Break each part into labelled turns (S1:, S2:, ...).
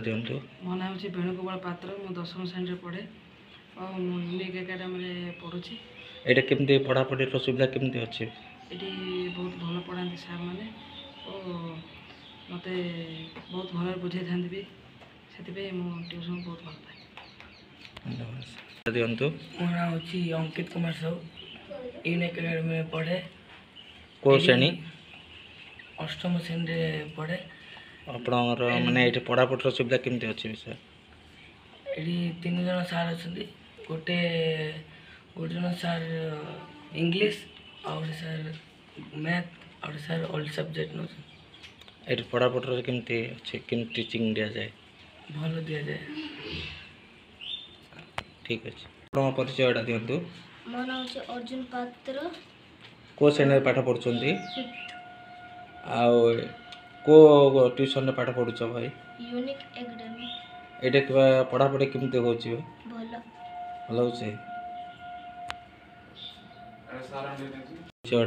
S1: दिंतु।
S2: मो नाम हूँ वेणुगोपाल पात्र। मु 10वीं श्रेणी पढ़े और यूनिक एकेडमी पढ़ुची।
S1: ये केमती पढ़ापढ़ी सुविधा केमती अच्छी?
S2: ये बहुत भल पढ़ाती सार मैंने और मत बहुत भल बुझे था भी से ट्यूशन बहुत भल पाए।
S1: दिंतु।
S3: मो नाम हूँ अंकित कुमार साहू। यूनिक एकेडमी में पढ़े।
S1: को श्रेणी?
S3: अष्टम श्रेणी पढ़े।
S1: आपणर माने ये पढ़ापढ़ी सुविधा केमती अच्छी सर?
S3: ये 3 जन सार अच्छा। गोटे जन सार इंग्लीश और सार मैथ और सार ऑल सब्जेक्ट नौ।
S1: ये पढ़ापढ़ी केमती अच्छे केम टीचिंग दिया जाए?
S3: भल दि जाए।
S1: ठीक अच्छे। आप परिचय दिंतु।
S4: मो नाम हूँ अर्जुन पात्र।
S1: को श्रेणी पाठ पढ़ुଛନ୍ତି? को ट्यूशन पाठ पढ़ुଛ भाई?
S4: Unique academy.
S1: ये पढ़ापढ़ी केमती हो भल भल हो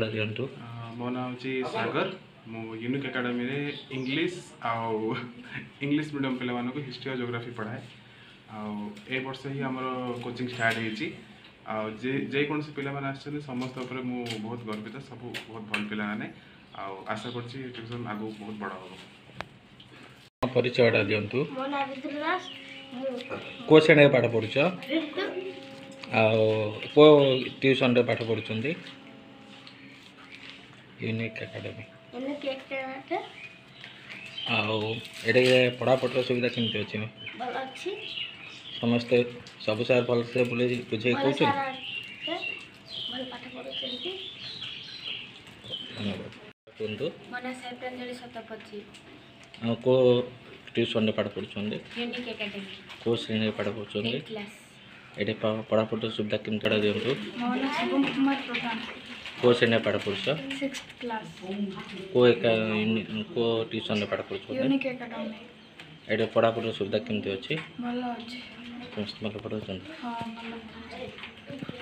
S1: दिंतु।
S5: मो नाम हूँ सागर। मु यूनिक एकेडमी रे इंग्लिश आउ इंग्लिश मीडियम पे हिस्ट्री और ज्योग्राफी पढ़ाए। ए वर्ष ही आमर कोचिंग स्टार्ट होती। जेकोसी पिला समस्त मु बहुत गर्वित। सब बहुत भल पिला माने आशा कर ट्यूशन आगु बहुत बड़ा हम।
S1: परिचय दिंतु।
S4: मो नाम विद्युत दास।
S1: को श्रेणी पाठ पढ़ुଛ? को ट्यूशन रे पाठ पढ़ुଛନ୍ତି? Unique academy.
S4: यूनिक एकेडमी
S1: ये पढ़ापढ़ी सुविधा केमती अच्छी?
S4: भल अच्छी।
S1: समस्ते सब सार भल से बुझे
S4: भल
S1: कहते
S4: पाठ पढ़ुଛନ୍ତି।
S1: कुंतु
S4: मो नाम सैप्रांजलि शतपथी।
S1: को ट्यूशन रे पाठ पढ़ुଛନ୍ତି?
S4: Unique academy.
S1: को श्रेणी पाठ पढ़ुଛନ୍ତି?
S4: 8th class.
S1: ये पढ़ापढ़ी सुविधा केमती दिंतु।
S4: मो नाम शुभम कुमार प्रधान।
S1: को श्रेणी पाठ पढ़ुଛ?
S4: 6th class.
S1: को ट्यूशन रे पाठ पढ़ुଛନ୍ତି?
S4: Unique academy.
S1: ये पढ़ापढ़ी सुविधा केमती अच्छी?
S4: भल अच्छी।
S1: समस्त भल पढ़ुଛନ୍ତି?
S4: हाँ भल।